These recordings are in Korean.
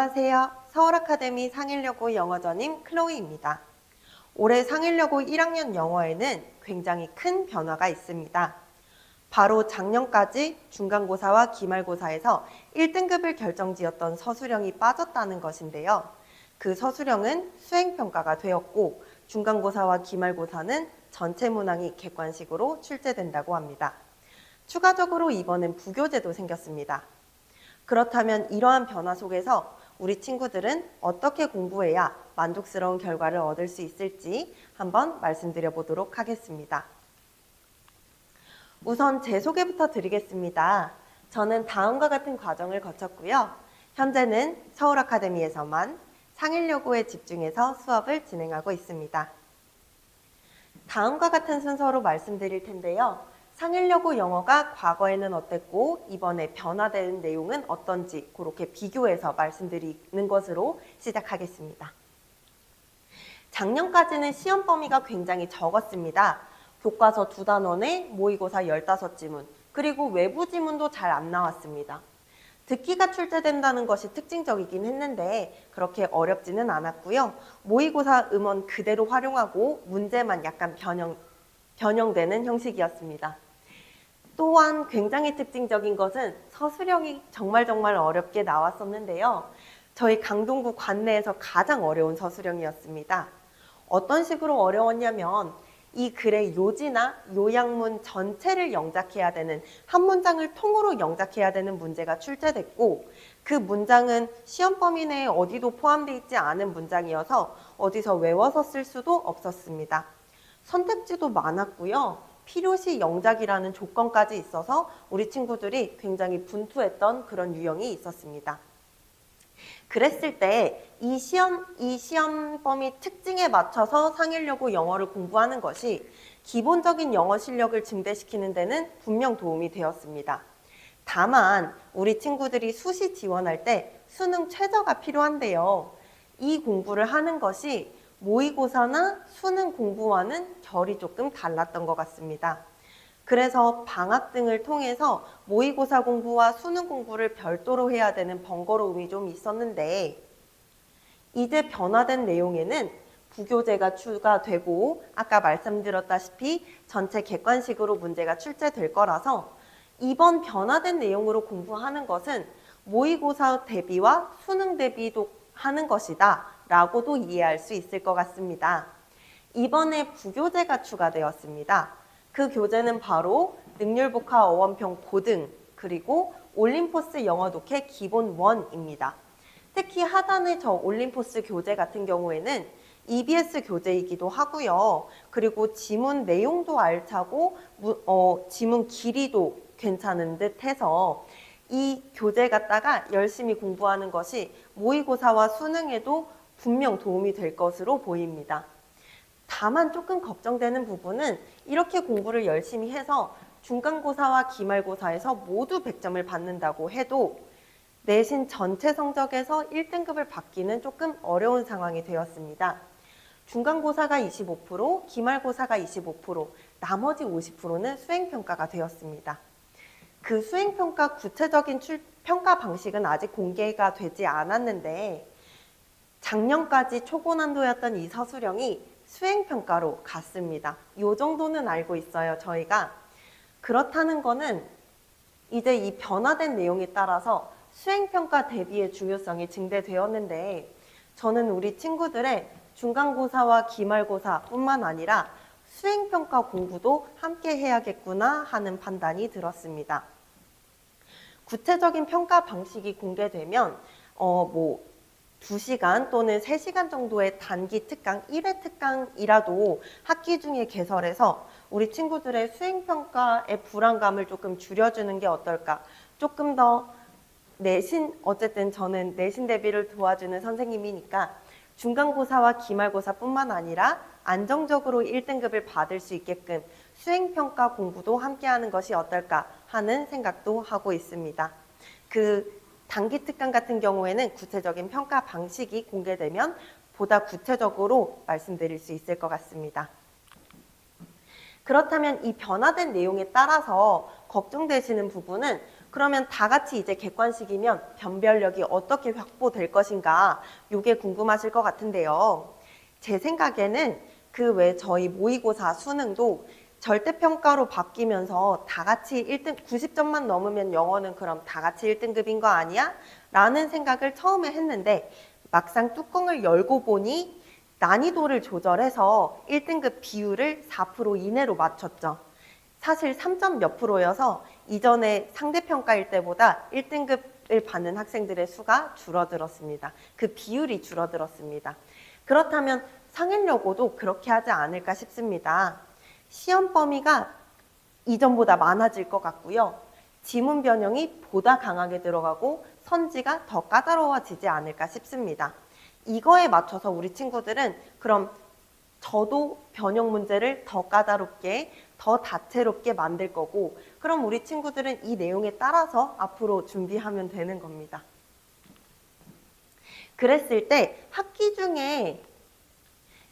안녕하세요. 서울아카데미 상일여고 영어전임 클로이입니다. 올해 상일여고 1학년 영어에는 굉장히 큰 변화가 있습니다. 바로 작년까지 중간고사와 기말고사에서 1등급을 결정지었던 서술형이 빠졌다는 것인데요. 그 서술형은 수행평가가 되었고 중간고사와 기말고사는 전체 문항이 객관식으로 출제된다고 합니다. 추가적으로 이번엔 부교재도 생겼습니다. 그렇다면 이러한 변화 속에서 우리 친구들은 어떻게 공부해야 만족스러운 결과를 얻을 수 있을지 한번 말씀드려 보도록 하겠습니다. 우선 제 소개부터 드리겠습니다. 저는 다음과 같은 과정을 거쳤고요. 현재는 서울아카데미에서만 상일여고에 집중해서 수업을 진행하고 있습니다. 다음과 같은 순서로 말씀드릴 텐데요. 상일여고 영어가 과거에는 어땠고 이번에 변화된 내용은 어떤지 그렇게 비교해서 말씀드리는 것으로 시작하겠습니다. 작년까지는 시험 범위가 굉장히 적었습니다. 교과서 2단원에 모의고사 15지문, 그리고 외부 지문도 잘 안 나왔습니다. 듣기가 출제된다는 것이 특징적이긴 했는데 그렇게 어렵지는 않았고요. 모의고사 음원 그대로 활용하고 문제만 약간 변형되는 형식이었습니다. 또한 굉장히 특징적인 것은 서술형이 정말 어렵게 나왔었는데요. 저희 강동구 관내에서 가장 어려운 서술형이었습니다. 어떤 식으로 어려웠냐면 이 글의 요지나 요약문 전체를 영작해야 되는, 한 문장을 통으로 영작해야 되는 문제가 출제됐고 그 문장은 시험 범위 내에 어디도 포함되어 있지 않은 문장이어서 어디서 외워서 쓸 수도 없었습니다. 선택지도 많았고요. 필요시 영작이라는 조건까지 있어서 우리 친구들이 굉장히 분투했던 그런 유형이 있었습니다. 그랬을 때 이 시험 범위 특징에 맞춰서 상일여고 영어를 공부하는 것이 기본적인 영어 실력을 증대시키는 데는 분명 도움이 되었습니다. 다만 우리 친구들이 수시 지원할 때 수능 최저가 필요한데요. 이 공부를 하는 것이 모의고사나 수능 공부와는 결이 조금 달랐던 것 같습니다. 그래서 방학 등을 통해서 모의고사 공부와 수능 공부를 별도로 해야 되는 번거로움이 좀 있었는데 이제 변화된 내용에는 부교재가 추가되고 아까 말씀드렸다시피 전체 객관식으로 문제가 출제될 거라서 이번 변화된 내용으로 공부하는 것은 모의고사 대비와 수능 대비도 하는 것이다 라고도 이해할 수 있을 것 같습니다. 이번에 부교재가 추가되었습니다. 그 교재는 바로 능률복화 어원평 고등 그리고 올림포스 영어 독해 기본 1입니다. 특히 하단의 저 올림포스 교재 같은 경우에는 EBS 교재이기도 하고요. 그리고 지문 내용도 알차고 지문 길이도 괜찮은 듯 해서 이 교재 갖다가 열심히 공부하는 것이 모의고사와 수능에도 분명 도움이 될 것으로 보입니다. 다만 조금 걱정되는 부분은 이렇게 공부를 열심히 해서 중간고사와 기말고사에서 모두 100점을 받는다고 해도 내신 전체 성적에서 1등급을 받기는 조금 어려운 상황이 되었습니다. 중간고사가 25%, 기말고사가 25%, 나머지 50%는 수행평가가 되었습니다. 그 수행평가 구체적인 평가 방식은 아직 공개가 되지 않았는데 작년까지 초고난도였던 이 서술형이 수행평가로 갔습니다. 이 정도는 알고 있어요, 저희가. 그렇다는 거는 이제 이 변화된 내용에 따라서 수행평가 대비의 중요성이 증대되었는데 저는 우리 친구들의 중간고사와 기말고사뿐만 아니라 수행평가 공부도 함께 해야겠구나 하는 판단이 들었습니다. 구체적인 평가 방식이 공개되면 2시간 또는 3시간 정도의 단기 특강, 1회 특강이라도 학기 중에 개설해서 우리 친구들의 수행평가의 불안감을 조금 줄여주는 게 어떨까. 조금 더 어쨌든 저는 내신 대비를 도와주는 선생님이니까 중간고사와 기말고사뿐만 아니라 안정적으로 1등급을 받을 수 있게끔 수행평가 공부도 함께하는 것이 어떨까 하는 생각도 하고 있습니다. 그 단기 특강 같은 경우에는 구체적인 평가 방식이 공개되면 보다 구체적으로 말씀드릴 수 있을 것 같습니다. 그렇다면 이 변화된 내용에 따라서 걱정되시는 부분은 그러면 다 같이 이제 객관식이면 변별력이 어떻게 확보될 것인가, 요게 궁금하실 것 같은데요. 제 생각에는 그 외 저희 모의고사 수능도 절대평가로 바뀌면서 다 같이 1등, 90점만 넘으면 영어는 그럼 다 같이 1등급인 거 아니야? 라는 생각을 처음에 했는데 막상 뚜껑을 열고 보니 난이도를 조절해서 1등급 비율을 4% 이내로 맞췄죠. 사실 3점 몇 프로여서 이전에 상대평가일 때보다 1등급을 받는 학생들의 수가 줄어들었습니다. 그 비율이 줄어들었습니다. 그렇다면 상행여고도 그렇게 하지 않을까 싶습니다. 시험 범위가 이전보다 많아질 것 같고요. 지문 변형이 보다 강하게 들어가고 선지가 더 까다로워지지 않을까 싶습니다. 이거에 맞춰서 우리 친구들은 그럼 저도 변형 문제를 더 까다롭게, 더 다채롭게 만들 거고, 그럼 우리 친구들은 이 내용에 따라서 앞으로 준비하면 되는 겁니다. 그랬을 때 학기 중에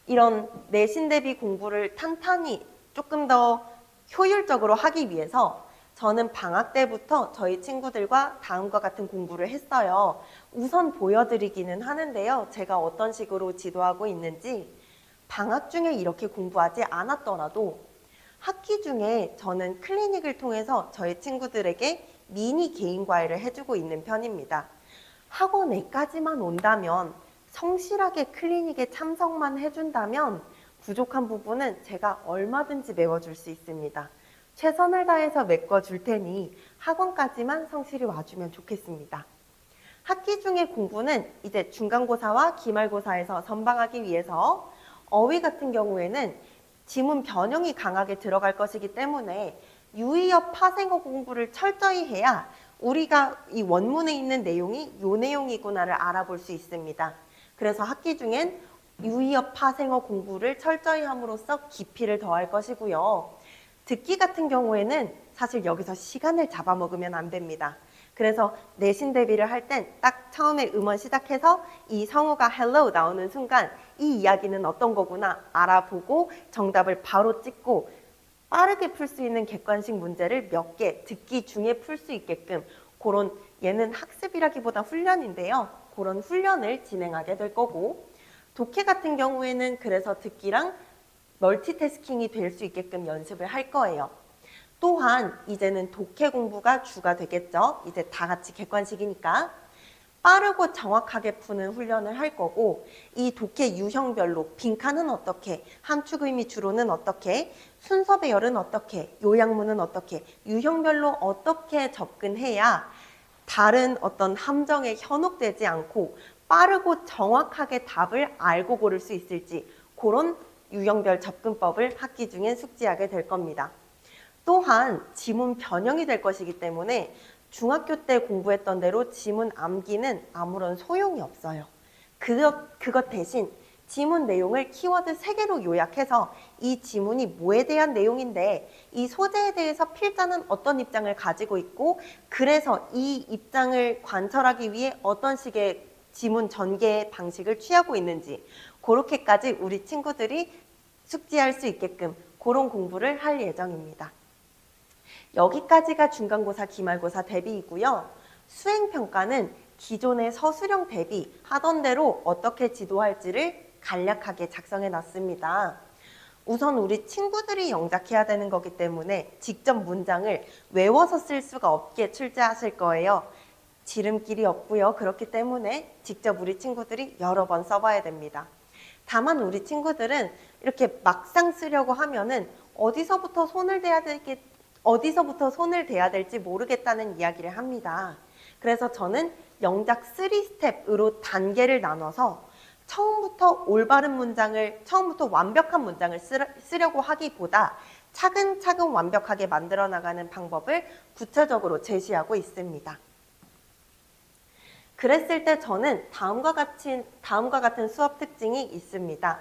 이런 내신 대비 공부를 탄탄히 조금 더 효율적으로 하기 위해서 저는 방학 때부터 저희 친구들과 다음과 같은 공부를 했어요. 우선 보여드리기는 하는데요. 제가 어떤 식으로 지도하고 있는지 방학 중에 이렇게 공부하지 않았더라도 학기 중에 저는 클리닉을 통해서 저희 친구들에게 미니 개인 과외를 해주고 있는 편입니다. 학원에까지만 온다면 성실하게 클리닉에 참석만 해준다면 부족한 부분은 제가 얼마든지 메워줄 수 있습니다. 최선을 다해서 메꿔줄 테니 학원까지만 성실히 와주면 좋겠습니다. 학기 중의 공부는 이제 중간고사와 기말고사에서 선방하기 위해서 어휘 같은 경우에는 지문 변형이 강하게 들어갈 것이기 때문에 유의어 파생어 공부를 철저히 해야 우리가 이 원문에 있는 내용이 요 내용이구나를 알아볼 수 있습니다. 그래서 학기 중엔 유의어 파생어 공부를 철저히 함으로써 깊이를 더할 것이고요. 듣기 같은 경우에는 사실 여기서 시간을 잡아먹으면 안 됩니다. 그래서 내신 대비를 할 땐 딱 처음에 음원 시작해서 이 성우가 hello 나오는 순간 이 이야기는 어떤 거구나 알아보고 정답을 바로 찍고 빠르게 풀 수 있는 객관식 문제를 몇 개 듣기 중에 풀 수 있게끔 그런 얘는 학습이라기보다 훈련인데요. 그런 훈련을 진행하게 될 거고 독해 같은 경우에는 그래서 듣기랑 멀티태스킹이 될 수 있게끔 연습을 할 거예요. 또한 이제는 독해 공부가 주가 되겠죠. 이제 다 같이 객관식이니까 빠르고 정확하게 푸는 훈련을 할 거고 이 독해 유형별로 빈칸은 어떻게, 함축 의미 주로는 어떻게, 순서 배열은 어떻게, 요약문은 어떻게, 유형별로 어떻게 접근해야 다른 어떤 함정에 현혹되지 않고 빠르고 정확하게 답을 알고 고를 수 있을지 그런 유형별 접근법을 학기 중에 숙지하게 될 겁니다. 또한 지문 변형이 될 것이기 때문에 중학교 때 공부했던 대로 지문 암기는 아무런 소용이 없어요. 그것 대신 지문 내용을 키워드 3개로 요약해서 이 지문이 뭐에 대한 내용인데 이 소재에 대해서 필자는 어떤 입장을 가지고 있고 그래서 이 입장을 관철하기 위해 어떤 식의 지문 전개 방식을 취하고 있는지 그렇게까지 우리 친구들이 숙지할 수 있게끔 그런 공부를 할 예정입니다. 여기까지가 중간고사, 기말고사 대비이고요. 수행평가는 기존의 서술형 대비 하던 대로 어떻게 지도할지를 간략하게 작성해 놨습니다. 우선 우리 친구들이 영작해야 되는 거기 때문에 직접 문장을 외워서 쓸 수가 없게 출제하실 거예요. 지름길이 없고요. 그렇기 때문에 직접 우리 친구들이 여러 번 써봐야 됩니다. 다만 우리 친구들은 이렇게 막상 쓰려고 하면은 어디서부터 손을 대야 될지 모르겠다는 이야기를 합니다. 그래서 저는 영작 3스텝으로 단계를 나눠서 처음부터 완벽한 문장을 쓰려고 하기보다 차근차근 완벽하게 만들어 나가는 방법을 구체적으로 제시하고 있습니다. 그랬을 때 저는 다음과 같은 수업 특징이 있습니다.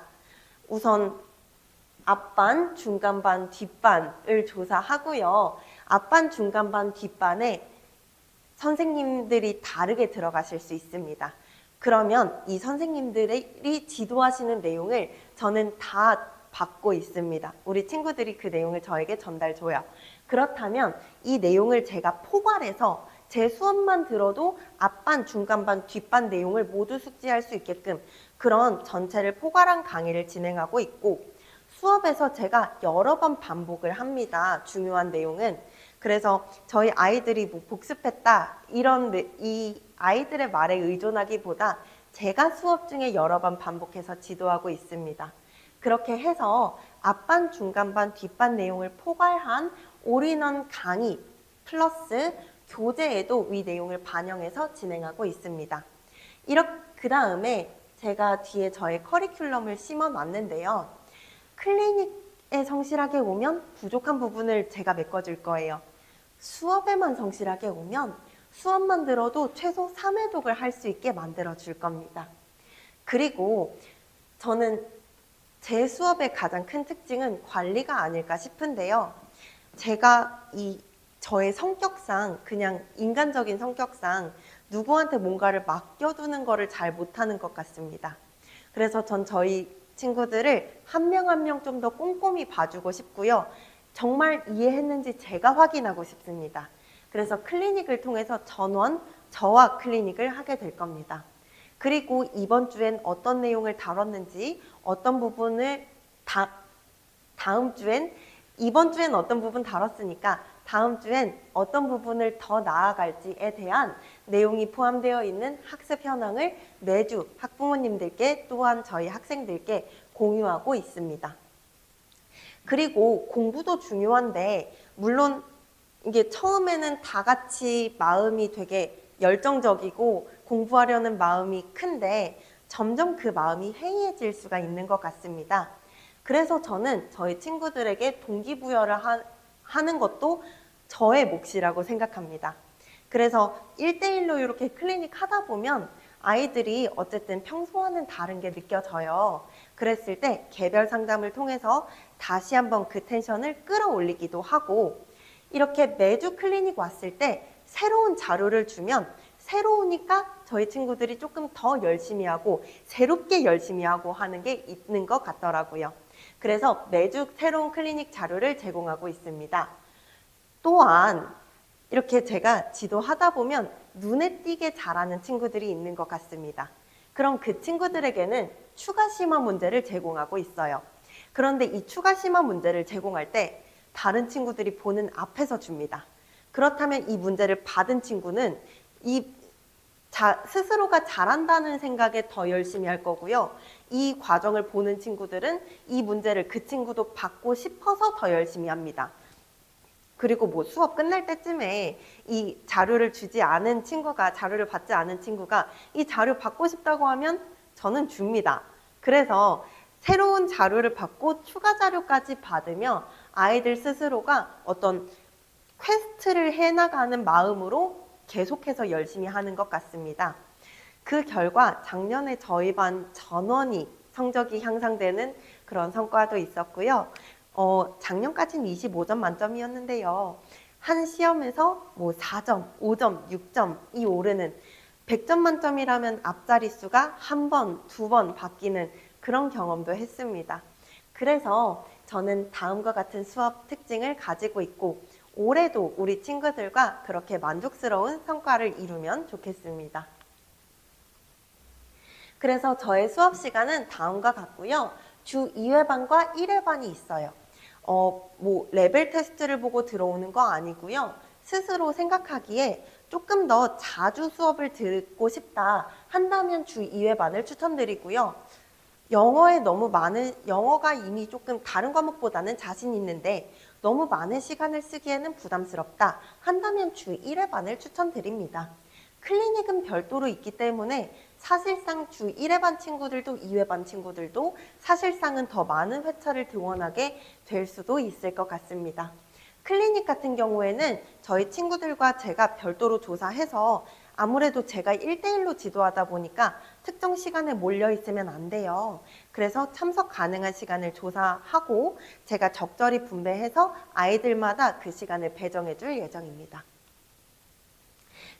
우선 앞반, 중간반, 뒷반을 조사하고요. 앞반, 중간반, 뒷반에 선생님들이 다르게 들어가실 수 있습니다. 그러면 이 선생님들이 지도하시는 내용을 저는 다 받고 있습니다. 우리 친구들이 그 내용을 저에게 전달줘요. 그렇다면 이 내용을 제가 포괄해서 제 수업만 들어도 앞반, 중간반, 뒷반 내용을 모두 숙지할 수 있게끔 그런 전체를 포괄한 강의를 진행하고 있고, 수업에서 제가 여러 번 반복을 합니다. 중요한 내용은. 그래서 저희 아이들이 뭐 복습했다 이런 이 아이들의 말에 의존하기보다 제가 수업 중에 여러 번 반복해서 지도하고 있습니다. 그렇게 해서 앞반, 중간반, 뒷반 내용을 포괄한 올인원 강의 플러스 교재에도 위 내용을 반영해서 진행하고 있습니다. 그 다음에 제가 뒤에 저의 커리큘럼을 심어 놨는데요. 클리닉에 성실하게 오면 부족한 부분을 제가 메꿔줄 거예요. 수업에만 성실하게 오면 수업만 들어도 최소 3회독을 할 수 있게 만들어 줄 겁니다. 그리고 저는 제 수업의 가장 큰 특징은 관리가 아닐까 싶은데요. 제가 저의 성격상, 그냥 인간적인 성격상 누구한테 뭔가를 맡겨두는 거를 잘 못하는 것 같습니다. 그래서 전 저희 친구들을 한 명 한 명 좀 더 꼼꼼히 봐주고 싶고요. 정말 이해했는지 제가 확인하고 싶습니다. 그래서 클리닉을 통해서 전원 저와 클리닉을 하게 될 겁니다. 그리고 이번 주엔 어떤 내용을 다뤘는지, 어떤 부분을 이번 주엔 어떤 부분 다뤘으니까 다음 주엔 어떤 부분을 더 나아갈지에 대한 내용이 포함되어 있는 학습 현황을 매주 학부모님들께 또한 저희 학생들께 공유하고 있습니다. 그리고 공부도 중요한데, 물론 이게 처음에는 다 같이 마음이 되게 열정적이고 공부하려는 마음이 큰데 점점 그 마음이 해이해질 수가 있는 것 같습니다. 그래서 저는 저희 친구들에게 동기부여를 하는 것도 저의 몫이라고 생각합니다. 그래서 1대1로 이렇게 클리닉 하다 보면 아이들이 어쨌든 평소와는 다른 게 느껴져요. 그랬을 때 개별 상담을 통해서 다시 한번 그 텐션을 끌어올리기도 하고, 이렇게 매주 클리닉 왔을 때 새로운 자료를 주면 새로우니까 저희 친구들이 조금 더 열심히 하고 새롭게 열심히 하고 하는 게 있는 것 같더라고요. 그래서 매주 새로운 클리닉 자료를 제공하고 있습니다. 또한 이렇게 제가 지도하다 보면 눈에 띄게 잘하는 친구들이 있는 것 같습니다. 그럼 그 친구들에게는 추가 심화 문제를 제공하고 있어요. 그런데 이 추가 심화 문제를 제공할 때 다른 친구들이 보는 앞에서 줍니다. 그렇다면 이 문제를 받은 친구는 스스로가 잘한다는 생각에 더 열심히 할 거고요. 이 과정을 보는 친구들은 이 문제를 그 친구도 받고 싶어서 더 열심히 합니다. 그리고 뭐 수업 끝날 때쯤에 이 자료를 받지 않은 친구가 이 자료 받고 싶다고 하면 저는 줍니다. 그래서 새로운 자료를 받고 추가 자료까지 받으며 아이들 스스로가 어떤 퀘스트를 해나가는 마음으로 계속해서 열심히 하는 것 같습니다. 그 결과 작년에 저희 반 전원이 성적이 향상되는 그런 성과도 있었고요. 작년까지는 25점 만점이었는데요. 한 시험에서 뭐 4점, 5점, 6점이 오르는 100점 만점이라면 앞자릿수가 한 번, 두 번 바뀌는 그런 경험도 했습니다. 그래서 저는 다음과 같은 수업 특징을 가지고 있고 올해도 우리 친구들과 그렇게 만족스러운 성과를 이루면 좋겠습니다. 그래서 저의 수업 시간은 다음과 같고요. 주 2회반과 1회반이 있어요. 뭐 레벨 테스트를 보고 들어오는 거 아니고요. 스스로 생각하기에 조금 더 자주 수업을 듣고 싶다 한다면 주 2회반을 추천드리고요. 영어가 이미 조금 다른 과목보다는 자신 있는데 너무 많은 시간을 쓰기에는 부담스럽다 한다면 주 1회반을 추천드립니다. 클리닉은 별도로 있기 때문에 사실상 주 1회반 친구들도 2회반 친구들도 사실상은 더 많은 회차를 등원하게 될 수도 있을 것 같습니다. 클리닉 같은 경우에는 저희 친구들과 제가 별도로 조사해서 아무래도 제가 1대1로 지도하다 보니까 특정 시간에 몰려 있으면 안 돼요. 그래서 참석 가능한 시간을 조사하고 제가 적절히 분배해서 아이들마다 그 시간을 배정해 줄 예정입니다.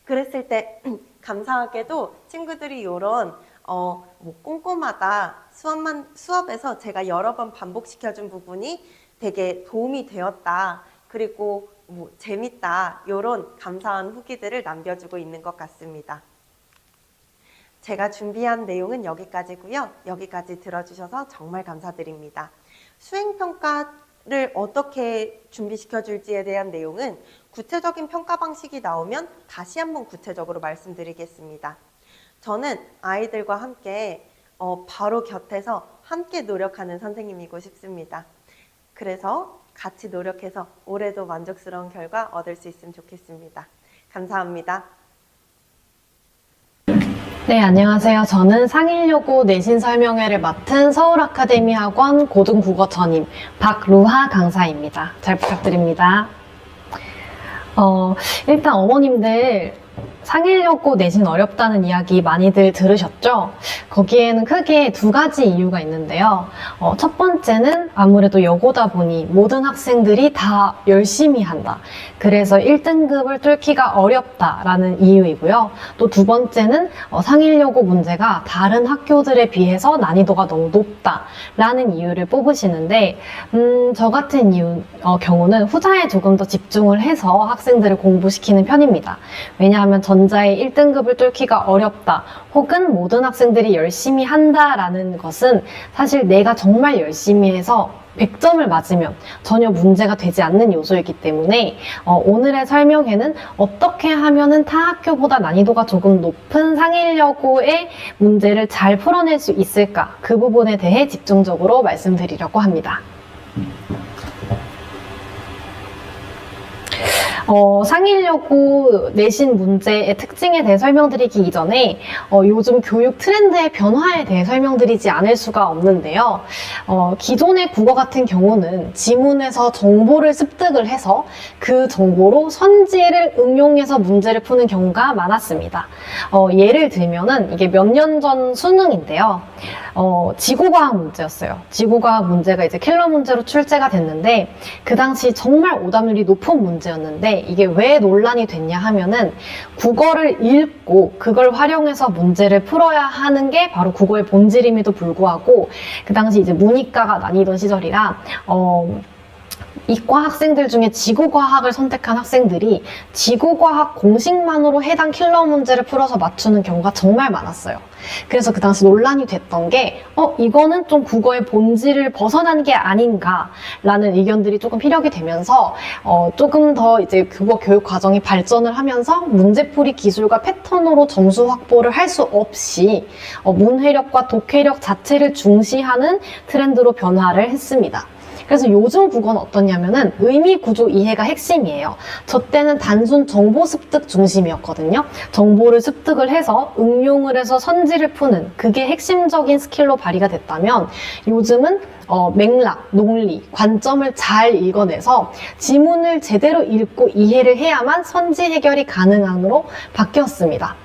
그랬을 때 감사하게도 친구들이 이런 꼼꼼하다, 수업에서 제가 여러 번 반복시켜준 부분이 되게 도움이 되었다, 그리고 재밌다, 이런 감사한 후기들을 남겨주고 있는 것 같습니다. 제가 준비한 내용은 여기까지고요. 여기까지 들어주셔서 정말 감사드립니다. 수행평가를 어떻게 준비시켜 줄지에 대한 내용은 구체적인 평가 방식이 나오면 다시 한번 구체적으로 말씀드리겠습니다. 저는 아이들과 함께 바로 곁에서 함께 노력하는 선생님이고 싶습니다. 그래서 같이 노력해서 올해도 만족스러운 결과 얻을 수 있으면 좋겠습니다. 감사합니다. 네, 안녕하세요. 저는 상일여고 내신 설명회를 맡은 서울아카데미학원 고등국어 전임 박루하 강사입니다. 잘 부탁드립니다. 일단 어머님들 상일여고 내신 어렵다는 이야기 많이들 들으셨죠? 거기에는 크게 두 가지 이유가 있는데요. 첫 번째는 아무래도 여고다 보니 모든 학생들이 다 열심히 한다. 그래서 1등급을 뚫기가 어렵다라는 이유이고요. 또 두 번째는 상일여고 문제가 다른 학교들에 비해서 난이도가 너무 높다라는 이유를 뽑으시는데 저 같은 경우는 후자에 조금 더 집중을 해서 학생들을 공부시키는 편입니다. 왜냐하면 전자의 1등급을 뚫기가 어렵다 혹은 모든 학생들이 열심히 한다라는 것은 사실 내가 정말 열심히 해서 100점을 맞으면 전혀 문제가 되지 않는 요소이기 때문에 오늘의 설명회는 어떻게 하면은 타 학교보다 난이도가 조금 높은 상일여고의 문제를 잘 풀어낼 수 있을까, 그 부분에 대해 집중적으로 말씀드리려고 합니다. 상일여고 내신 문제의 특징에 대해 설명드리기 이전에 요즘 교육 트렌드의 변화에 대해 설명드리지 않을 수가 없는데요. 기존의 국어 같은 경우는 지문에서 정보를 습득을 해서 그 정보로 선지를 응용해서 문제를 푸는 경우가 많았습니다. 예를 들면은 이게 몇 년 전 수능인데요. 지구과학 문제였어요. 지구과학 문제가 이제 킬러 문제로 출제가 됐는데 그 당시 정말 오답률이 높은 문제였는데 이게 왜 논란이 됐냐 하면은 국어를 읽고 그걸 활용해서 문제를 풀어야 하는 게 바로 국어의 본질임에도 불구하고 그 당시 이제 문이과가 나뉘던 시절이라 이과 학생들 중에 지구과학을 선택한 학생들이 지구과학 공식만으로 해당 킬러 문제를 풀어서 맞추는 경우가 정말 많았어요. 그래서 그 당시 논란이 됐던 게 이거는 좀 국어의 본질을 벗어난 게 아닌가라는 의견들이 조금 피력이 되면서 조금 더 이제 국어 교육 과정이 발전을 하면서 문제풀이 기술과 패턴으로 점수 확보를 할 수 없이 문해력과 독해력 자체를 중시하는 트렌드로 변화를 했습니다. 그래서 요즘 국어는 어떠냐면은 의미 구조 이해가 핵심이에요. 저 때는 단순 정보 습득 중심이었거든요. 정보를 습득을 해서 응용을 해서 선지를 푸는 그게 핵심적인 스킬로 발휘가 됐다면 요즘은 맥락, 논리, 관점을 잘 읽어내서 지문을 제대로 읽고 이해를 해야만 선지 해결이 가능한으로 바뀌었습니다.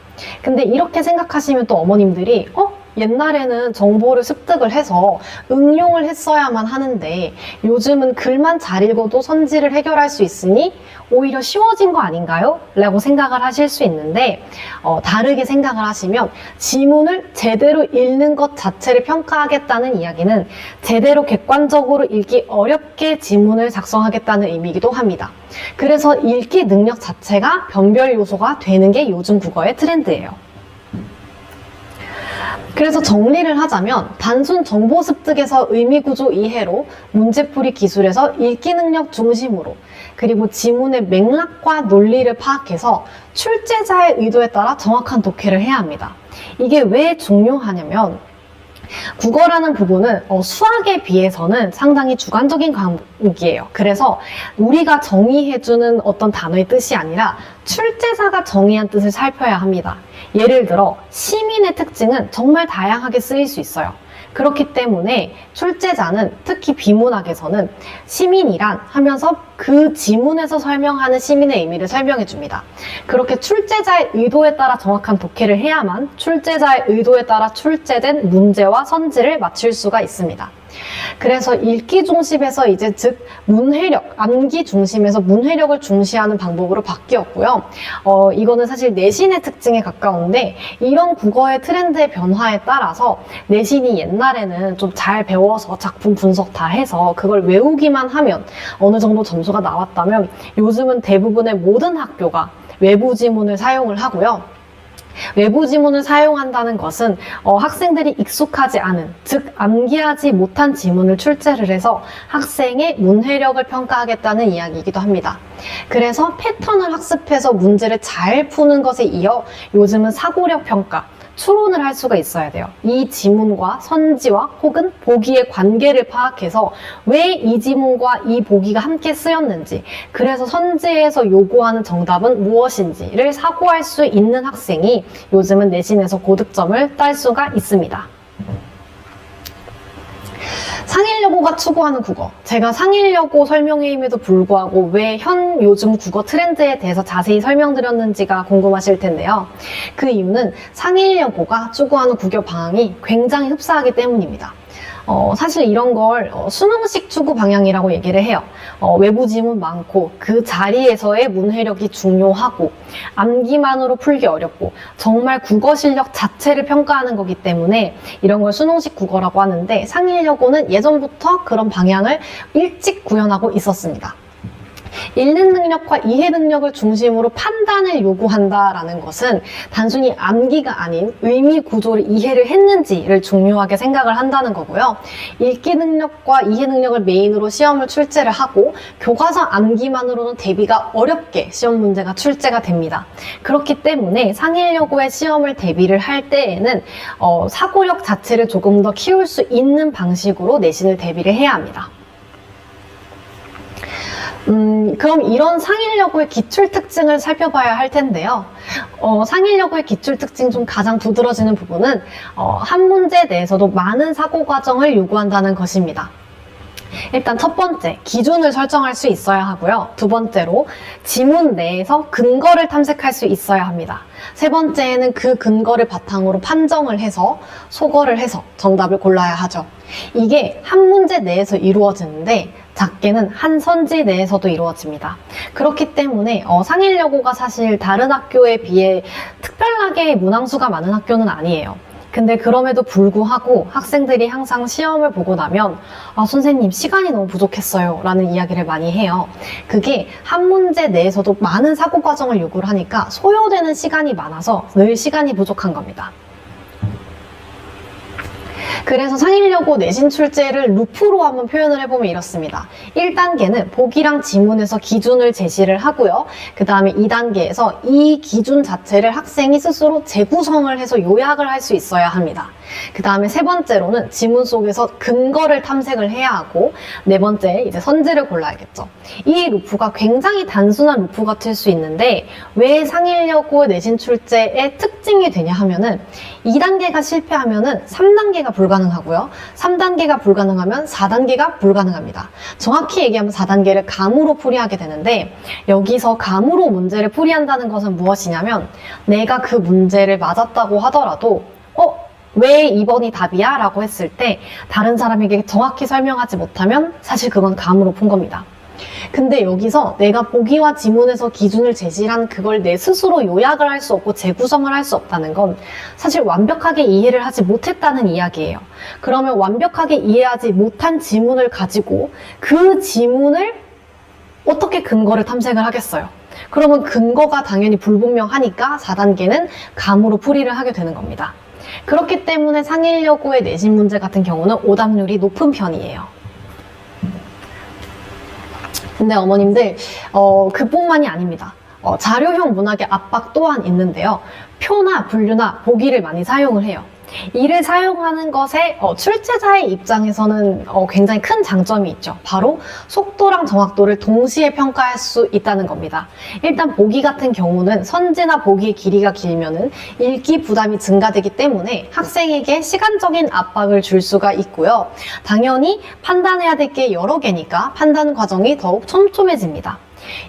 근데 이렇게 생각하시면 또 어머님들이 옛날에는 정보를 습득을 해서 응용을 했어야만 하는데 요즘은 글만 잘 읽어도 선지를 해결할 수 있으니 오히려 쉬워진 거 아닌가요? 라고 생각을 하실 수 있는데 다르게 생각을 하시면 지문을 제대로 읽는 것 자체를 평가하겠다는 이야기는 제대로 객관적으로 읽기 어렵게 지문을 작성하겠다는 의미이기도 합니다. 그래서 읽기 능력 자체가 변별 요소가 되는 게 요즘 국어의 트렌드예요. 그래서 정리를 하자면 단순 정보 습득에서 의미 구조 이해로 문제풀이 기술에서 읽기 능력 중심으로 그리고 지문의 맥락과 논리를 파악해서 출제자의 의도에 따라 정확한 독해를 해야 합니다. 이게 왜 중요하냐면 국어라는 부분은 수학에 비해서는 상당히 주관적인 과목이에요. 그래서 우리가 정의해주는 어떤 단어의 뜻이 아니라 출제자가 정의한 뜻을 살펴야 합니다. 예를 들어 시민의 특징은 정말 다양하게 쓰일 수 있어요. 그렇기 때문에 출제자는 특히 비문학에서는 시민이란 하면서 그 지문에서 설명하는 시민의 의미를 설명해 줍니다. 그렇게 출제자의 의도에 따라 정확한 독해를 해야만 출제자의 의도에 따라 출제된 문제와 선지를 맞출 수가 있습니다. 그래서 읽기 중심에서 이제 즉 문해력, 암기 중심에서 문해력을 중시하는 방법으로 바뀌었고요. 이거는 사실 내신의 특징에 가까운데 이런 국어의 트렌드의 변화에 따라서 내신이 옛날에는 좀 잘 배워서 작품 분석 다 해서 그걸 외우기만 하면 어느 정도 점수가 나왔다면 요즘은 대부분의 모든 학교가 외부 지문을 사용을 하고요. 외부 지문을 사용한다는 것은 학생들이 익숙하지 않은, 즉 암기하지 못한 지문을 출제를 해서 학생의 문해력을 평가하겠다는 이야기이기도 합니다. 그래서 패턴을 학습해서 문제를 잘 푸는 것에 이어 요즘은 사고력 평가, 추론을 할 수가 있어야 돼요. 이 지문과 선지와 혹은 보기의 관계를 파악해서 왜 이 지문과 이 보기가 함께 쓰였는지, 그래서 선지에서 요구하는 정답은 무엇인지를 사고할 수 있는 학생이 요즘은 내신에서 고득점을 딸 수가 있습니다. 상일여고가 추구하는 국어. 제가 상일여고 설명회임에도 불구하고 왜 요즘 국어 트렌드에 대해서 자세히 설명드렸는지가 궁금하실 텐데요. 그 이유는 상일여고가 추구하는 국어 방향이 굉장히 흡사하기 때문입니다. 사실 이런 걸 수능식 추구 방향이라고 얘기를 해요. 외부 지문 많고 그 자리에서의 문해력이 중요하고 암기만으로 풀기 어렵고 정말 국어 실력 자체를 평가하는 거기 때문에 이런 걸 수능식 국어라고 하는데 상일여고는 예전부터 그런 방향을 일찍 구현하고 있었습니다. 읽는 능력과 이해 능력을 중심으로 판단을 요구한다라는 것은 단순히 암기가 아닌 의미 구조를 이해를 했는지를 중요하게 생각을 한다는 거고요. 읽기 능력과 이해 능력을 메인으로 시험을 출제를 하고 교과서 암기만으로는 대비가 어렵게 시험 문제가 출제가 됩니다. 그렇기 때문에 상일여고의 시험을 대비를 할 때에는 사고력 자체를 조금 더 키울 수 있는 방식으로 내신을 대비를 해야 합니다. 그럼 이런 상일여고의 기출 특징을 살펴봐야 할 텐데요. 상일여고의 기출 특징 중 가장 두드러지는 부분은 한 문제 내에서도 많은 사고 과정을 요구한다는 것입니다. 일단 첫 번째, 기준을 설정할 수 있어야 하고요. 두 번째로 지문 내에서 근거를 탐색할 수 있어야 합니다. 세 번째에는 그 근거를 바탕으로 판정을 해서 소거를 해서 정답을 골라야 하죠. 이게 한 문제 내에서 이루어지는데 작게는 한 선지 내에서도 이루어집니다. 그렇기 때문에 상일여고가 사실 다른 학교에 비해 특별하게 문항수가 많은 학교는 아니에요. 근데 그럼에도 불구하고 학생들이 항상 시험을 보고 나면 선생님 시간이 너무 부족했어요 라는 이야기를 많이 해요. 그게 한 문제 내에서도 많은 사고 과정을 요구를 하니까 소요되는 시간이 많아서 늘 시간이 부족한 겁니다. 그래서 상일여고 내신 출제를 루프로 한번 표현을 해보면 이렇습니다. 1단계는 보기랑 지문에서 기준을 제시를 하고요. 그 다음에 2단계에서 이 기준 자체를 학생이 스스로 재구성을 해서 요약을 할 수 있어야 합니다. 그 다음에 세 번째로는 지문 속에서 근거를 탐색을 해야 하고 네 번째 이제 선지를 골라야겠죠. 이 루프가 굉장히 단순한 루프 같을 수 있는데 왜 상일여고 내신 출제의 특징이 되냐 하면은 2단계가 실패하면은 3단계가 불가능하고요. 3단계가 불가능하면 4단계가 불가능합니다. 정확히 얘기하면 4단계를 감으로 풀이하게 되는데 여기서 감으로 문제를 풀이한다는 것은 무엇이냐면 내가 그 문제를 맞았다고 하더라도 왜 2번이 답이야? 라고 했을 때 다른 사람에게 정확히 설명하지 못하면 사실 그건 감으로 푼 겁니다. 근데 여기서 내가 보기와 지문에서 기준을 제시한 그걸 내 스스로 요약을 할 수 없고 재구성을 할 수 없다는 건 사실 완벽하게 이해를 하지 못했다는 이야기예요. 그러면 완벽하게 이해하지 못한 지문을 가지고 그 지문을 어떻게 근거를 탐색을 하겠어요? 그러면 근거가 당연히 불분명하니까 4단계는 감으로 풀이를 하게 되는 겁니다. 그렇기 때문에 상일여고의 내신 문제 같은 경우는 오답률이 높은 편이에요. 근데 어머님들 그뿐만이 아닙니다. 자료형 문학의 압박 또한 있는데요. 표나 분류나 보기를 많이 사용을 해요. 이를 사용하는 것에 출제자의 입장에서는 굉장히 큰 장점이 있죠. 바로 속도랑 정확도를 동시에 평가할 수 있다는 겁니다. 일단 보기 같은 경우는 선지나 보기의 길이가 길면은 읽기 부담이 증가되기 때문에 학생에게 시간적인 압박을 줄 수가 있고요. 당연히 판단해야 될 게 여러 개니까 판단 과정이 더욱 촘촘해집니다.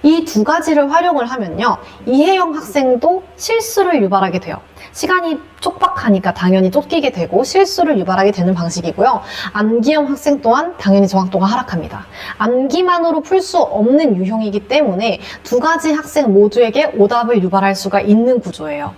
이 두 가지를 활용을 하면요. 이해형 학생도 실수를 유발하게 돼요. 시간이 촉박하니까 당연히 쫓기게 되고 실수를 유발하게 되는 방식이고요. 암기형 학생 또한 당연히 정확도가 하락합니다. 암기만으로 풀 수 없는 유형이기 때문에 두 가지 학생 모두에게 오답을 유발할 수가 있는 구조예요.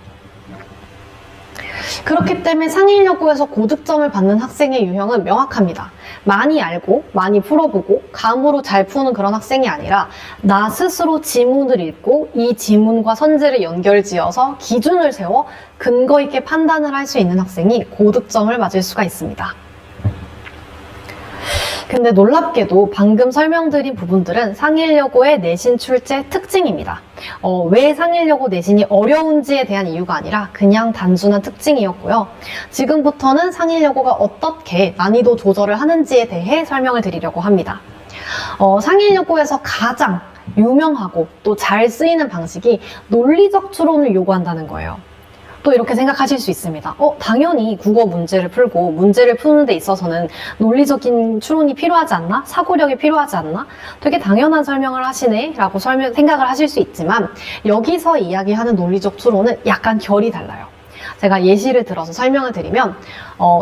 그렇기 때문에 상일여고에서 고득점을 받는 학생의 유형은 명확합니다. 많이 알고 많이 풀어보고 감으로 잘 푸는 그런 학생이 아니라 나 스스로 지문을 읽고 이 지문과 선지를 연결지어서 기준을 세워 근거 있게 판단을 할 수 있는 학생이 고득점을 맞을 수가 있습니다. 근데 놀랍게도 방금 설명드린 부분들은 상일여고의 내신 출제 특징입니다. 왜 상일여고 내신이 어려운지에 대한 이유가 아니라 그냥 단순한 특징이었고요. 지금부터는 상일여고가 어떻게 난이도 조절을 하는지에 대해 설명을 드리려고 합니다. 상일여고에서 가장 유명하고 또 잘 쓰이는 방식이 논리적 추론을 요구한다는 거예요. 또 이렇게 생각하실 수 있습니다. 당연히 국어 문제를 풀고 문제를 푸는 데 있어서는 논리적인 추론이 필요하지 않나? 사고력이 필요하지 않나? 되게 당연한 설명을 하시네? 라고 생각을 하실 수 있지만 여기서 이야기하는 논리적 추론은 약간 결이 달라요. 제가 예시를 들어서 설명을 드리면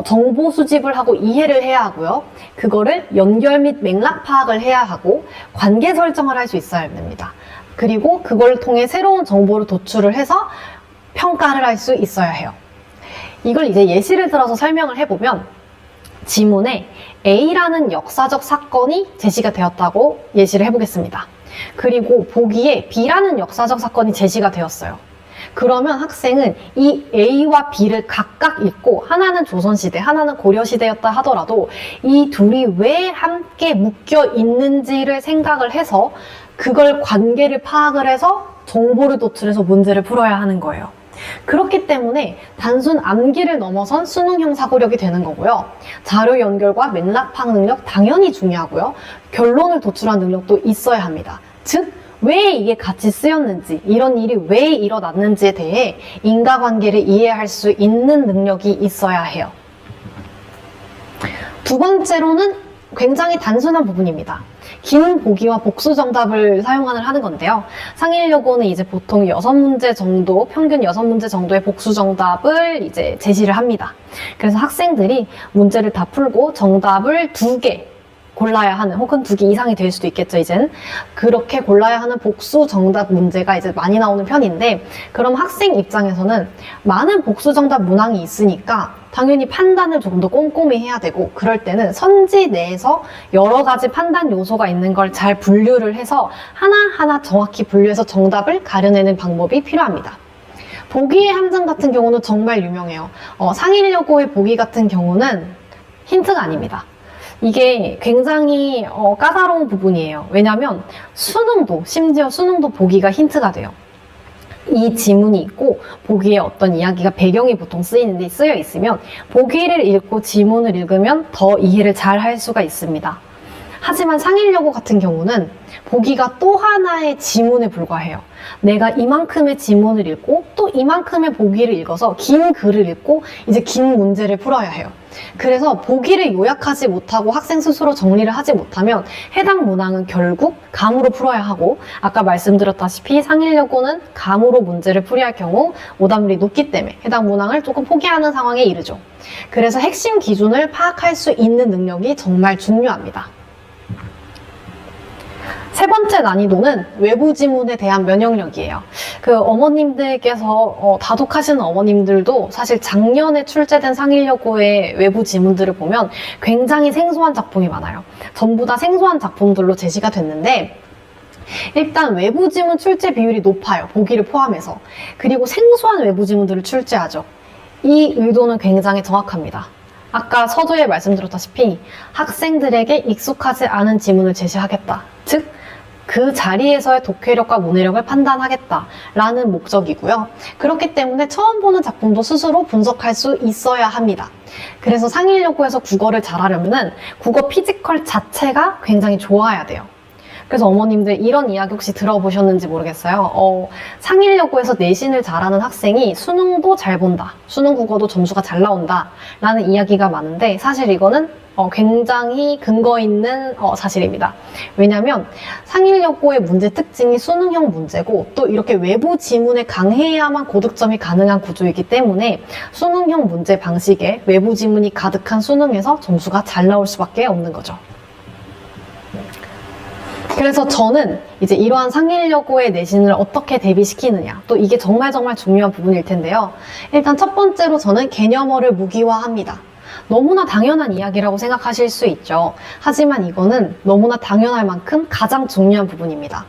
정보 수집을 하고 이해를 해야 하고요. 그거를 연결 및 맥락 파악을 해야 하고 관계 설정을 할 수 있어야 됩니다. 그리고 그걸 통해 새로운 정보를 도출을 해서 평가를 할 수 있어야 해요. 이걸 이제 예시를 들어서 설명을 해보면 지문에 A라는 역사적 사건이 제시가 되었다고 예시를 해보겠습니다. 그리고 보기에 B라는 역사적 사건이 제시가 되었어요. 그러면 학생은 이 A와 B를 각각 읽고 하나는 조선시대, 하나는 고려시대였다 하더라도 이 둘이 왜 함께 묶여 있는지를 생각을 해서 그걸 관계를 파악을 해서 정보를 도출해서 문제를 풀어야 하는 거예요. 그렇기 때문에 단순 암기를 넘어선 수능형 사고력이 되는 거고요. 자료 연결과 맥락 파악 능력 당연히 중요하고요. 결론을 도출한 능력도 있어야 합니다. 즉, 왜 이게 같이 쓰였는지, 이런 일이 왜 일어났는지에 대해 인과관계를 이해할 수 있는 능력이 있어야 해요. 두 번째로는 굉장히 단순한 부분입니다. 긴 보기와 복수 정답을 하는 건데요. 상일여고는 이제 보통 6문제 정도, 평균 6문제 정도의 복수 정답을 이제 제시를 합니다. 그래서 학생들이 문제를 다 풀고 정답을 2개 골라야 하는, 혹은 2개 이상이 될 수도 있겠죠, 이젠. 그렇게 골라야 하는 복수 정답 문제가 이제 많이 나오는 편인데, 그럼 학생 입장에서는 많은 복수 정답 문항이 있으니까 당연히 판단을 조금 더 꼼꼼히 해야 되고, 그럴 때는 선지 내에서 여러 가지 판단 요소가 있는 걸 잘 분류를 해서 하나하나 정확히 분류해서 정답을 가려내는 방법이 필요합니다. 보기의 함정 같은 경우는 정말 유명해요. 상일여고의 보기 같은 경우는 힌트가 아닙니다. 이게 굉장히 까다로운 부분이에요. 왜냐하면 심지어 수능도 보기가 힌트가 돼요. 이 지문이 있고 보기에 어떤 이야기가 배경이 보통 쓰여 있으면 보기를 읽고 지문을 읽으면 더 이해를 잘 할 수가 있습니다. 하지만 상일여고 같은 경우는 보기가 또 하나의 지문에 불과해요. 내가 이만큼의 지문을 읽고 또 이만큼의 보기를 읽어서 긴 글을 읽고 이제 긴 문제를 풀어야 해요. 그래서 보기를 요약하지 못하고 학생 스스로 정리를 하지 못하면 해당 문항은 결국 감으로 풀어야 하고, 아까 말씀드렸다시피 상일여고는 감으로 문제를 풀이할 경우 오답률이 높기 때문에 해당 문항을 조금 포기하는 상황에 이르죠. 그래서 핵심 기준을 파악할 수 있는 능력이 정말 중요합니다. 세 번째 난이도는 외부 지문에 대한 면역력이에요. 어머님들께서 다독하시는 어머님들도 사실 작년에 출제된 상일여고의 외부 지문들을 보면 굉장히 생소한 작품이 많아요. 전부 다 생소한 작품들로 제시가 됐는데, 일단 외부 지문 출제 비율이 높아요. 보기를 포함해서. 그리고 생소한 외부 지문들을 출제하죠. 이 의도는 굉장히 정확합니다. 아까 서두에 말씀드렸다시피 학생들에게 익숙하지 않은 지문을 제시하겠다. 즉, 그 자리에서의 독해력과 문해력을 판단하겠다라는 목적이고요. 그렇기 때문에 처음 보는 작품도 스스로 분석할 수 있어야 합니다. 그래서 상일여고에서 국어를 잘하려면 국어 피지컬 자체가 굉장히 좋아야 돼요. 그래서 어머님들 이런 이야기 혹시 들어보셨는지 모르겠어요. 상일여고에서 내신을 잘하는 학생이 수능도 잘 본다, 수능 국어도 점수가 잘 나온다 라는 이야기가 많은데, 사실 이거는 굉장히 근거 있는 사실입니다. 왜냐하면 상일여고의 문제 특징이 수능형 문제고 또 이렇게 외부 지문에 강해야만 고득점이 가능한 구조이기 때문에 수능형 문제 방식에 외부 지문이 가득한 수능에서 점수가 잘 나올 수밖에 없는 거죠. 그래서 저는 이제 이러한 상일여고의 내신을 어떻게 대비시키느냐, 또 이게 정말 중요한 부분일 텐데요. 일단 첫 번째로 저는 개념어를 무기화합니다. 너무나 당연한 이야기라고 생각하실 수 있죠. 하지만 이거는 너무나 당연할 만큼 가장 중요한 부분입니다.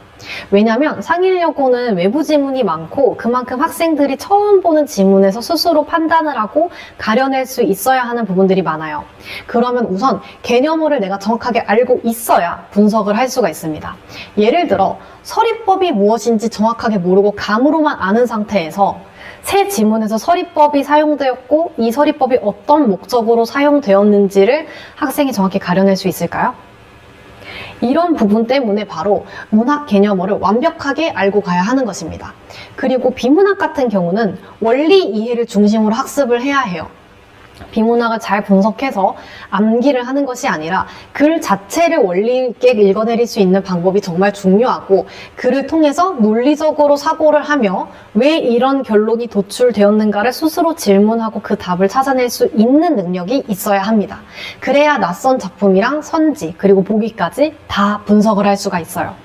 왜냐하면 상일여고는 외부 지문이 많고 그만큼 학생들이 처음 보는 지문에서 스스로 판단을 하고 가려낼 수 있어야 하는 부분들이 많아요. 그러면 우선 개념어를 내가 정확하게 알고 있어야 분석을 할 수가 있습니다. 예를 들어 서리법이 무엇인지 정확하게 모르고 감으로만 아는 상태에서 새 지문에서 서리법이 사용되었고 이 서리법이 어떤 목적으로 사용되었는지를 학생이 정확히 가려낼 수 있을까요? 이런 부분 때문에 바로 문학 개념어를 완벽하게 알고 가야 하는 것입니다. 그리고 비문학 같은 경우는 원리 이해를 중심으로 학습을 해야 해요. 비문학을 잘 분석해서 암기를 하는 것이 아니라 글 자체를 원리 있게 읽어내릴 수 있는 방법이 정말 중요하고 글을 통해서 논리적으로 사고를 하며 왜 이런 결론이 도출되었는가를 스스로 질문하고 그 답을 찾아낼 수 있는 능력이 있어야 합니다. 그래야 낯선 작품이랑 선지 그리고 보기까지 다 분석을 할 수가 있어요.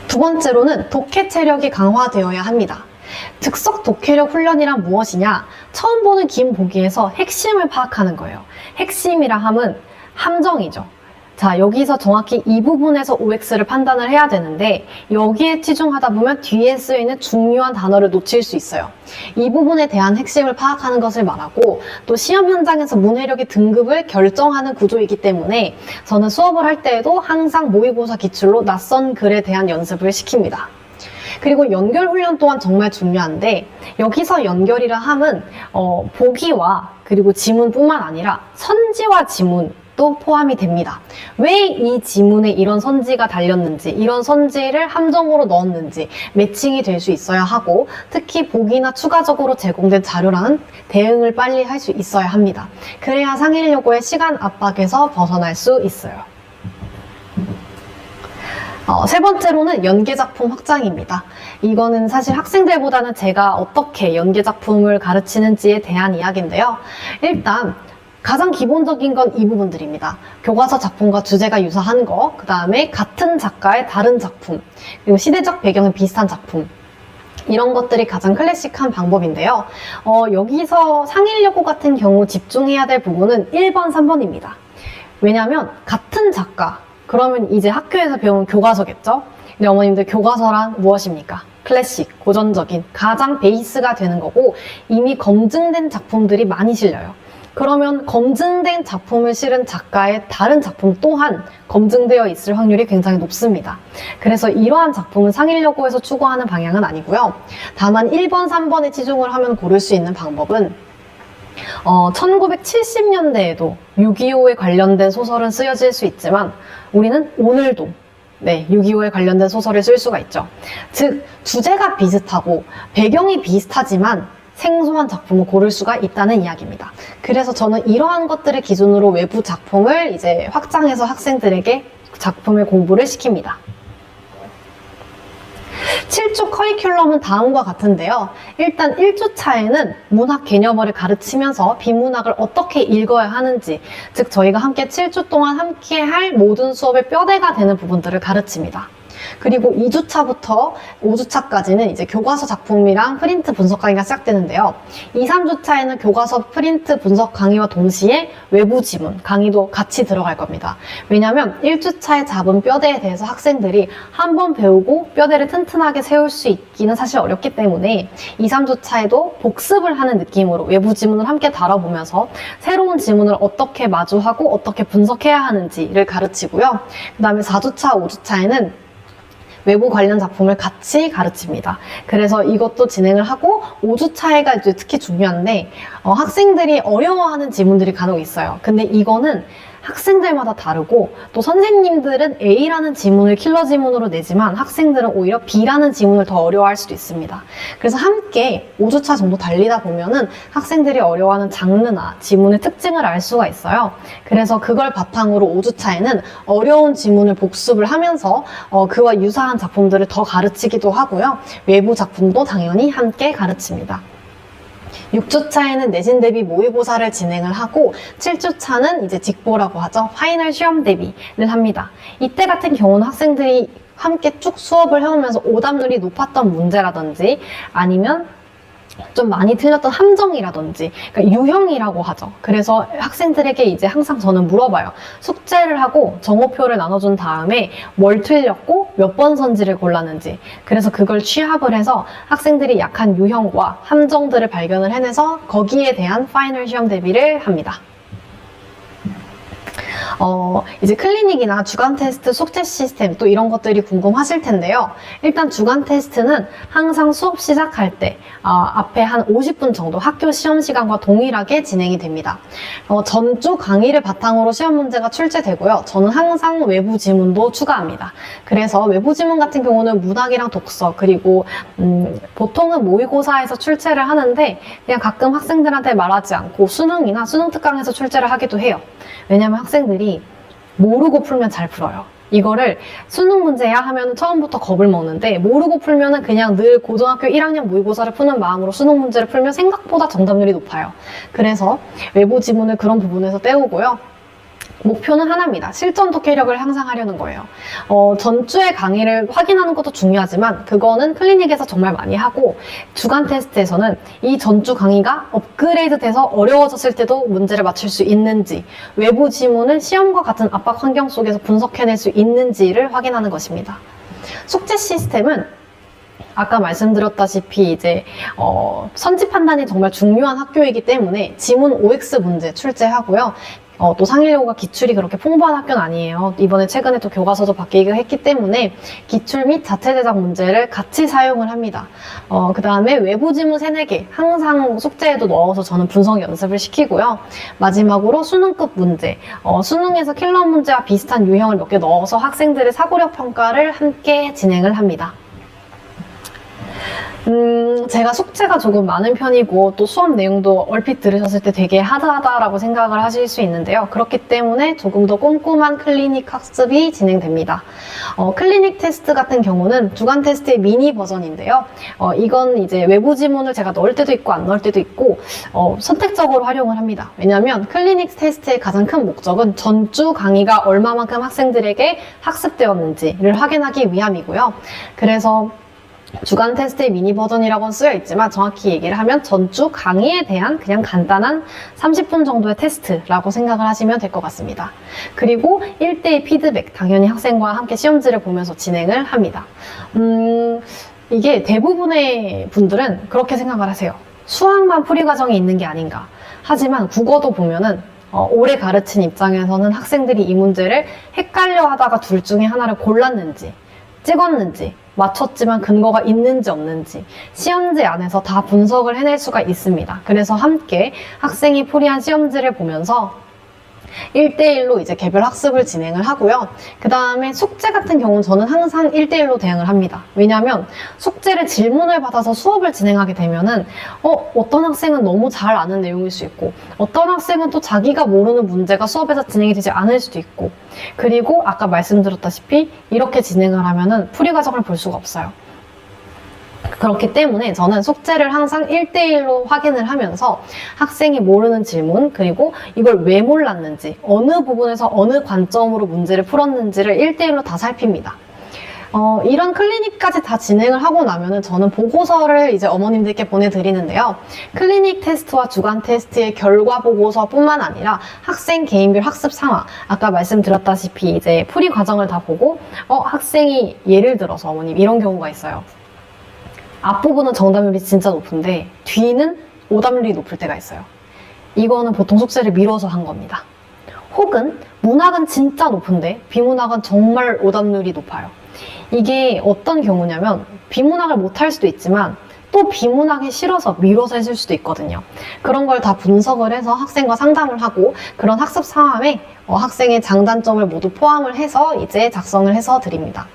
두 번째로는 독해 체력이 강화되어야 합니다. 즉석 독해력 훈련이란 무엇이냐? 처음 보는 긴 보기에서 핵심을 파악하는 거예요. 핵심이라 함은 함정이죠. 자, 여기서 정확히 이 부분에서 OX를 판단을 해야 되는데 여기에 치중하다 보면 뒤에 쓰여있는 중요한 단어를 놓칠 수 있어요. 이 부분에 대한 핵심을 파악하는 것을 말하고 또 시험 현장에서 문해력의 등급을 결정하는 구조이기 때문에 저는 수업을 할 때에도 항상 모의고사 기출로 낯선 글에 대한 연습을 시킵니다. 그리고 연결 훈련 또한 정말 중요한데 여기서 연결이라 함은 보기와 그리고 지문뿐만 아니라 선지와 지문도 포함이 됩니다. 왜 이 지문에 이런 선지가 달렸는지 이런 선지를 함정으로 넣었는지 매칭이 될 수 있어야 하고 특히 보기나 추가적으로 제공된 자료랑은 대응을 빨리 할 수 있어야 합니다. 그래야 상일여고의 시간 압박에서 벗어날 수 있어요. 세 번째로는 연계작품 확장입니다. 이거는 사실 학생들보다는 제가 어떻게 연계작품을 가르치는지에 대한 이야기인데요. 일단 가장 기본적인 건 이 부분들입니다. 교과서 작품과 주제가 유사한 거, 그 다음에 같은 작가의 다른 작품, 그리고 시대적 배경은 비슷한 작품, 이런 것들이 가장 클래식한 방법인데요. 여기서 상일여고 같은 경우 집중해야 될 부분은 1번, 3번입니다. 왜냐하면 같은 작가, 그러면 이제 학교에서 배운 교과서겠죠? 근데 어머님들 교과서란 무엇입니까? 클래식, 고전적인, 가장 베이스가 되는 거고 이미 검증된 작품들이 많이 실려요. 그러면 검증된 작품을 실은 작가의 다른 작품 또한 검증되어 있을 확률이 굉장히 높습니다. 그래서 이러한 작품은 상일여고에서 추구하는 방향은 아니고요. 다만 1번, 3번에 치중을 하면 고를 수 있는 방법은 1970년대에도 6.25에 관련된 소설은 쓰여질 수 있지만 우리는 오늘도 6.25에 관련된 소설을 쓸 수가 있죠. 즉 주제가 비슷하고 배경이 비슷하지만 생소한 작품을 고를 수가 있다는 이야기입니다. 그래서 저는 이러한 것들을 기준으로 외부 작품을 이제 확장해서 학생들에게 작품의 공부를 시킵니다. 7주 커리큘럼은 다음과 같은데요. 일단 1주차에는 문학 개념어를 가르치면서 비문학을 어떻게 읽어야 하는지, 즉 저희가 함께 7주 동안 함께 할 모든 수업의 뼈대가 되는 부분들을 가르칩니다. 그리고 2주차부터 5주차까지는 이제 교과서 작품이랑 프린트 분석 강의가 시작되는데요. 2, 3주차에는 교과서 프린트 분석 강의와 동시에 외부 지문 강의도 같이 들어갈 겁니다. 왜냐하면 1주차에 잡은 뼈대에 대해서 학생들이 한번 배우고 뼈대를 튼튼하게 세울 수 있기는 사실 어렵기 때문에 2, 3주차에도 복습을 하는 느낌으로 외부 지문을 함께 다뤄보면서 새로운 지문을 어떻게 마주하고 어떻게 분석해야 하는지를 가르치고요. 그 다음에 4주차, 5주차에는 외부 관련 작품을 같이 가르칩니다. 그래서 이것도 진행을 하고 5주차에가 이제 특히 중요한데 학생들이 어려워하는 지문들이 간혹 있어요. 근데 이거는 학생들마다 다르고 또 선생님들은 A라는 지문을 킬러 지문으로 내지만 학생들은 오히려 B라는 지문을 더 어려워할 수도 있습니다. 그래서 함께 5주차 정도 달리다 보면은 학생들이 어려워하는 장르나 지문의 특징을 알 수가 있어요. 그래서 그걸 바탕으로 5주차에는 어려운 지문을 복습을 하면서 그와 유사한 작품들을 더 가르치기도 하고요. 외부 작품도 당연히 함께 가르칩니다. 6주차에는 내신 대비 모의고사를 진행을 하고 7주차는 이제 직보라고 하죠. 파이널 시험 대비를 합니다. 이때 같은 경우는 학생들이 함께 쭉 수업을 해오면서 오답률이 높았던 문제라든지 아니면 좀 많이 틀렸던 함정이라든지 그러니까 유형이라고 하죠. 그래서 학생들에게 이제 항상 저는 물어봐요. 숙제를 하고 정오표를 나눠준 다음에 뭘 틀렸고 몇 번 선지를 골랐는지 그래서 그걸 취합을 해서 학생들이 약한 유형과 함정들을 발견을 해내서 거기에 대한 파이널 시험 대비를 합니다. 이제 클리닉이나 주간 테스트 숙제 시스템 또 이런 것들이 궁금하실 텐데요. 일단 주간 테스트는 항상 수업 시작할 때 앞에 한 50분 정도 학교 시험 시간과 동일하게 진행이 됩니다. 전주 강의를 바탕으로 시험 문제가 출제되고요. 저는 항상 외부 지문도 추가합니다. 그래서 외부 지문 같은 경우는 문학이랑 독서 그리고 보통은 모의고사에서 출제를 하는데 그냥 가끔 학생들한테 말하지 않고 수능이나 수능 특강에서 출제를 하기도 해요. 왜냐면 학생들이 모르고 풀면 잘 풀어요. 이거를 수능 문제야 하면 처음부터 겁을 먹는데 모르고 풀면은 그냥 늘 고등학교 1학년 모의고사를 푸는 마음으로 수능 문제를 풀면 생각보다 정답률이 높아요. 그래서 외부 지문을 그런 부분에서 떼우고요. 목표는 하나입니다. 실전 독해력을 향상하려는 거예요. 전주의 강의를 확인하는 것도 중요하지만 그거는 클리닉에서 정말 많이 하고 주간 테스트에서는 이 전주 강의가 업그레이드 돼서 어려워졌을 때도 문제를 맞출 수 있는지 외부 지문을 시험과 같은 압박 환경 속에서 분석해낼 수 있는지를 확인하는 것입니다. 숙제 시스템은 아까 말씀드렸다시피 이제 선지 판단이 정말 중요한 학교이기 때문에 지문 OX 문제 출제하고요. 또 상일여고가 기출이 그렇게 풍부한 학교는 아니에요. 이번에 최근에 또 교과서도 바뀌기도 했기 때문에 기출 및 자체 제작 문제를 같이 사용을 합니다. 그 다음에 외부 지문 3, 4개 항상 숙제에도 넣어서 저는 분석 연습을 시키고요. 마지막으로 수능급 문제, 수능에서 킬러 문제와 비슷한 유형을 몇 개 넣어서 학생들의 사고력 평가를 함께 진행을 합니다. 제가 숙제가 조금 많은 편이고 또 수업 내용도 얼핏 들으셨을 때 되게 하드하다라고 생각을 하실 수 있는데요. 그렇기 때문에 조금 더 꼼꼼한 클리닉 학습이 진행됩니다. 클리닉 테스트 같은 경우는 주간 테스트의 미니 버전인데요. 이건 이제 외부 지문을 제가 넣을 때도 있고 안 넣을 때도 있고 선택적으로 활용을 합니다. 왜냐하면 클리닉 테스트의 가장 큰 목적은 전주 강의가 얼마만큼 학생들에게 학습되었는지를 확인하기 위함이고요. 그래서 주간 테스트의 미니 버전이라고는 쓰여 있지만 정확히 얘기를 하면 전주 강의에 대한 그냥 간단한 30분 정도의 테스트라고 생각을 하시면 될 것 같습니다. 그리고 1대1 피드백, 당연히 학생과 함께 시험지를 보면서 진행을 합니다. 이게 대부분의 분들은 그렇게 생각을 하세요. 수학만 풀이 과정이 있는 게 아닌가. 하지만 국어도 보면은 오래 가르친 입장에서는 학생들이 이 문제를 헷갈려 하다가 둘 중에 하나를 골랐는지 찍었는지 맞췄지만 근거가 있는지 없는지 시험지 안에서 다 분석을 해낼 수가 있습니다. 그래서 함께 학생이 풀이한 시험지를 보면서 1대1로 이제 개별 학습을 진행을 하고요. 그 다음에 숙제 같은 경우는 저는 항상 1대1로 대응을 합니다. 왜냐하면 숙제를 질문을 받아서 수업을 진행하게 되면은 어떤 학생은 너무 잘 아는 내용일 수 있고 어떤 학생은 또 자기가 모르는 문제가 수업에서 진행이 되지 않을 수도 있고 그리고 아까 말씀드렸다시피 이렇게 진행을 하면은 풀이 과정을 볼 수가 없어요. 그렇기 때문에 저는 숙제를 항상 1대1로 확인을 하면서 학생이 모르는 질문 그리고 이걸 왜 몰랐는지 어느 부분에서 어느 관점으로 문제를 풀었는지를 1대1로 다 살핍니다. 이런 클리닉까지 다 진행을 하고 나면은 저는 보고서를 이제 어머님들께 보내드리는데요. 클리닉 테스트와 주간 테스트의 결과 보고서뿐만 아니라 학생 개인별 학습 상황, 아까 말씀드렸다시피 이제 풀이 과정을 다 보고 학생이 예를 들어서 어머님 이런 경우가 있어요. 앞부분은 정답률이 진짜 높은데 뒤는 오답률이 높을 때가 있어요. 이거는 보통 숙제를 미뤄서 한 겁니다. 혹은 문학은 진짜 높은데 비문학은 정말 오답률이 높아요. 이게 어떤 경우냐면 비문학을 못할 수도 있지만 또 비문하기 싫어서 미뤄서 했을 수도 있거든요. 그런 걸 다 분석을 해서 학생과 상담을 하고 그런 학습 상황에 학생의 장단점을 모두 포함을 해서 이제 작성을 해서 드립니다.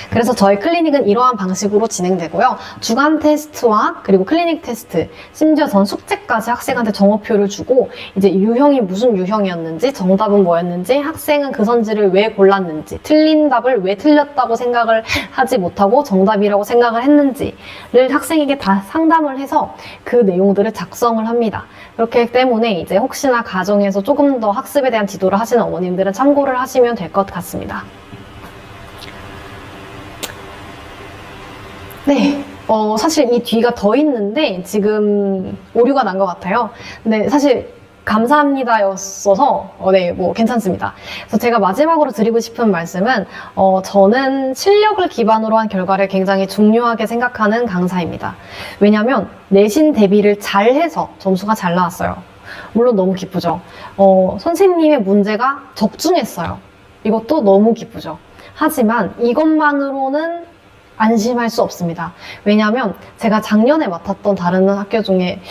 그래서 저희 클리닉은 이러한 방식으로 진행되고요. 주간 테스트와 그리고 클리닉 테스트, 심지어 전 숙제까지 학생한테 정오표를 주고 이제 유형이 무슨 유형이었는지, 정답은 뭐였는지, 학생은 그 선지를 왜 골랐는지, 틀린 답을 왜 틀렸다고 생각을 하지 못하고 정답이라고 생각을 했는지를 학생에게 다 상담을 해서 그 내용들을 작성을 합니다. 그렇기 때문에 이제 혹시나 가정에서 조금 더 학습에 대한 지도를 하시는 어머님들은 참고를 하시면 될 것 같습니다. 네, 사실 이 뒤가 더 있는데 지금 오류가 난 것 같아요. 근데 사실 감사합니다였어서 네, 뭐 괜찮습니다. 그래서 제가 마지막으로 드리고 싶은 말씀은 저는 실력을 기반으로 한 결과를 굉장히 중요하게 생각하는 강사입니다. 왜냐하면 내신 대비를 잘해서 점수가 잘 나왔어요. 물론 너무 기쁘죠. 선생님의 문제가 적중했어요. 이것도 너무 기쁘죠. 하지만 이것만으로는 안심할 수 없습니다. 왜냐하면 제가 작년에 맡았던 다른 학교 중에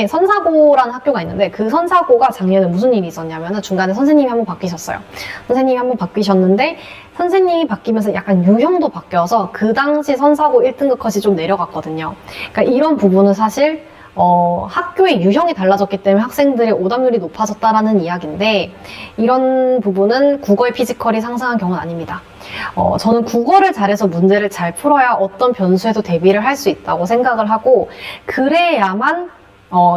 선사고라는 학교가 있는데 그 선사고가 작년에 무슨 일이 있었냐면 중간에 선생님이 한번 바뀌셨어요. 선생님이 한번 바뀌셨는데 선생님이 바뀌면서 약간 유형도 바뀌어서 그 당시 선사고 1등급 컷이 좀 내려갔거든요. 그러니까 이런 부분은 사실 학교의 유형이 달라졌기 때문에 학생들의 오답률이 높아졌다라는 이야기인데 이런 부분은 국어의 피지컬이 상승한 경우는 아닙니다. 저는 국어를 잘해서 문제를 잘 풀어야 어떤 변수에도 대비를 할 수 있다고 생각을 하고 그래야만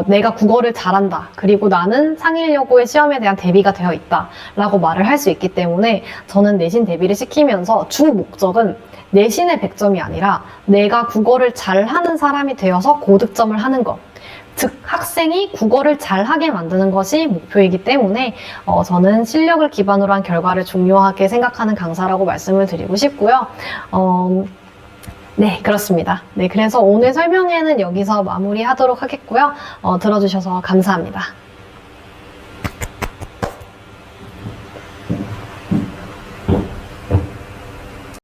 내가 국어를 잘한다. 그리고 나는 상일여고의 시험에 대한 대비가 되어 있다. 라고 말을 할 수 있기 때문에 저는 내신 대비를 시키면서 주 목적은 내신의 100점이 아니라 내가 국어를 잘하는 사람이 되어서 고득점을 하는 것. 즉 학생이 국어를 잘하게 만드는 것이 목표이기 때문에 저는 실력을 기반으로 한 결과를 중요하게 생각하는 강사라고 말씀을 드리고 싶고요. 네, 그렇습니다. 네, 그래서 오늘 설명회는 여기서 마무리하도록 하겠고요. 들어주셔서 감사합니다.